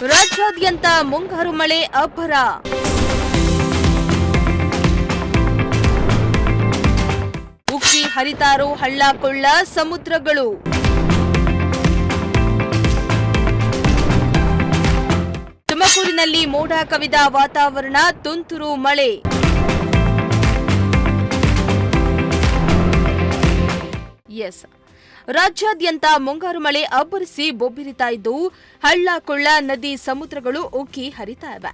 ರಾಜ್ಯಾದ್ಯಂತ ಮುಂಗಾರು ಮಳೆ ಅಬ್ಬರ. ಉಕ್ಕಿ ಹರಿತಾರೋ ಹಳ್ಳ ಕೊಳ್ಳ ಸಮುದ್ರಗಳು. ತುಮಕೂರಿನಲ್ಲಿ ಮೋಡ ಕವಿದ ವಾತಾವರಣ, ತುಂತುರು ಮಳೆ. ರಾಜ್ಯಾದ್ಯಂತ ಮುಂಗಾರು ಮಳೆ ಅಬ್ಬರಿಸಿ ಬೊಬ್ಬಿರಿತಾ ಇದ್ದು ಹಳ್ಳ ಕೊಳ್ಳ ನದಿ ಸಮುದ್ರಗಳು ಉಕ್ಕಿ ಹರಿತಾ ಇವೆ.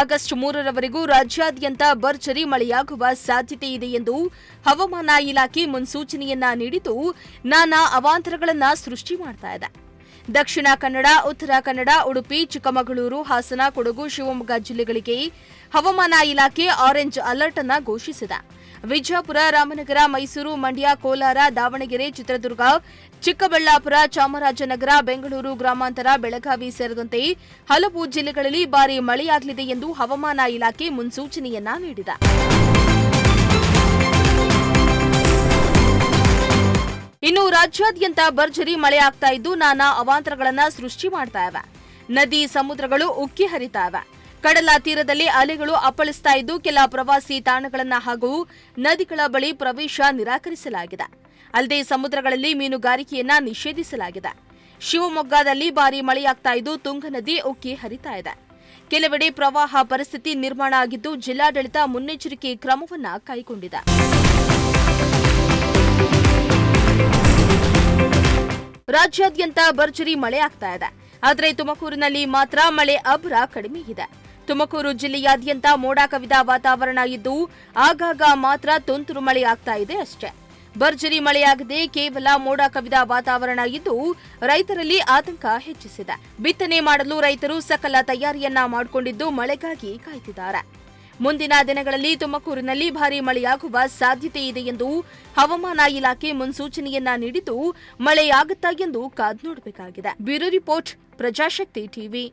ಆಗಸ್ಟ್ 3ರವರೆಗೂ ರಾಜ್ಯಾದ್ಯಂತ ಭರ್ಜರಿ ಮಳೆಯಾಗುವ ಸಾಧ್ಯತೆ ಇದೆ ಎಂದು ಹವಾಮಾನ ಇಲಾಖೆ ಮುನ್ಸೂಚನೆಯನ್ನ ನೀಡಿದ್ದು ನಾನಾ ಅವಾಂತರಗಳನ್ನ ಸೃಷ್ಟಿ ಮಾಡ್ತಾ ಇದೆ. ದಕ್ಷಿಣ ಕನ್ನಡ, ಉತ್ತರ ಕನ್ನಡ, ಉಡುಪಿ, ಚಿಕ್ಕಮಗಳೂರು, ಹಾಸನ, ಕೊಡಗು, ಶಿವಮೊಗ್ಗ ಜಿಲ್ಲೆಗಳಿಗೆ ಹವಾಮಾನ ಇಲಾಖೆ ಆರೆಂಜ್ ಅಲರ್ಟ್ ಅನ್ನು ಘೋಷಿಸಿದೆ. ವಿಜಯಪುರ, ರಾಮನಗರ, ಮೈಸೂರು, ಮಂಡ್ಯ, ಕೋಲಾರ, ದಾವಣಗೆರೆ, ಚಿತ್ರದುರ್ಗ, ಚಿಕ್ಕಬಳ್ಳಾಪುರ, ಚಾಮರಾಜನಗರ, ಬೆಂಗಳೂರು ಗ್ರಾಮಾಂತರ, ಬೆಳಗಾವಿ ಸೇರಿದಂತೆ ಹಲವು ಜಿಲ್ಲೆಗಳಲ್ಲಿ ಭಾರೀ ಮಳೆಯಾಗಲಿದೆ ಎಂದು ಹವಾಮಾನ ಇಲಾಖೆ ಮುನ್ಸೂಚನೆಯನ್ನ ನೀಡಿದೆ. ಇನ್ನು ರಾಜ್ಯಾದ್ಯಂತ ಭರ್ಜರಿ ಮಳೆ ಆಗ್ತಾ ಇದ್ದು ನಾನಾ ಅವಾಂತರಗಳನ್ನ ಸೃಷ್ಟಿ ಮಾಡ್ತಾ ಇವೆ. ನದಿ ಸಮುದ್ರಗಳು ಉಕ್ಕಿ ಹರಿತಾ ಇವೆ. ಕಡಲ ತೀರದಲ್ಲಿ ಅಲೆಗಳು ಅಪ್ಪಳಿಸ್ತಾ ಇದ್ದು ಕೆಲ ಪ್ರವಾಸಿ ತಾಣಗಳನ್ನ ಹಾಗೂ ನದಿಗಳ ಬಳಿ ಪ್ರವೇಶ ನಿರಾಕರಿಸಲಾಗಿದೆ. ಅಲ್ಲದೆ ಸಮುದ್ರಗಳಲ್ಲಿ ಮೀನುಗಾರಿಕೆಯನ್ನ ನಿಷೇಧಿಸಲಾಗಿದೆ. ಶಿವಮೊಗ್ಗದಲ್ಲಿ ಭಾರೀ ಮಳೆಯಾಗ್ತಾ ಇದ್ದು ತುಂಗಾ ನದಿ ಉಕ್ಕಿ ಹರಿತಾ ಇದೆ. ಕೆಲವೆಡೆ ಪ್ರವಾಹ ಪರಿಸ್ಥಿತಿ ನಿರ್ಮಾಣ ಆಗಿದ್ದು ಜಿಲ್ಲಾಡಳಿತ ಮುನ್ನೆಚ್ಚರಿಕೆ ಕ್ರಮವನ್ನ ಕೈಗೊಂಡಿದೆ. ರಾಜ್ಯಾದ್ಯಂತ ಭರ್ಜರಿ ಮಳೆ ಆಗ್ತಾ ಇದೆ. ಆದರೆ ತುಮಕೂರಿನಲ್ಲಿ ಮಾತ್ರ ಮಳೆ ಅಬ್ಬರ ಕಡಿಮೆ ಇದೆ. ತುಮಕೂರು ಜಿಲ್ಲೆಯಾದ್ಯಂತ ಮೋಡ ಕವಿದ ವಾತಾವರಣ ಇದ್ದು ಆಗಾಗ ಮಾತ್ರ ತುಂತುರು ಮಳೆ ಆಗ್ತಾ ಇದೆ ಅಷ್ಟೇ. ಭರ್ಜರಿ ಮಳೆಯಾಗದೆ ಕೇವಲ ಮೋಡ ಕವಿದ ವಾತಾವರಣ ಇದ್ದು ರೈತರಲ್ಲಿ ಆತಂಕ ಹೆಚ್ಚಿಸಿದೆ. ಬಿತ್ತನೆ ಮಾಡಲು ರೈತರು ಸಕಲ ತಯಾರಿಯನ್ನ ಮಾಡಿಕೊಂಡಿದ್ದು ಮಳೆಗಾಗಿ ಕಾಯ್ತಿದ್ದಾರೆ. ಮುಂದಿನ ದಿನಗಳಲ್ಲಿ ತುಮಕೂರಿನಲ್ಲಿ ಭಾರೀ ಮಳೆಯಾಗುವ ಸಾಧ್ಯತೆ ಇದೆ ಎಂದು ಹವಾಮಾನ ಇಲಾಖೆ ಮುನ್ಸೂಚನೆಯನ್ನ ನೀಡಿದ್ದು ಮಳೆಯಾಗುತ್ತಾ ಎಂದು ಕಾದು ನೋಡಬೇಕಾಗಿದೆ. Bureau report, Prajashakti TV.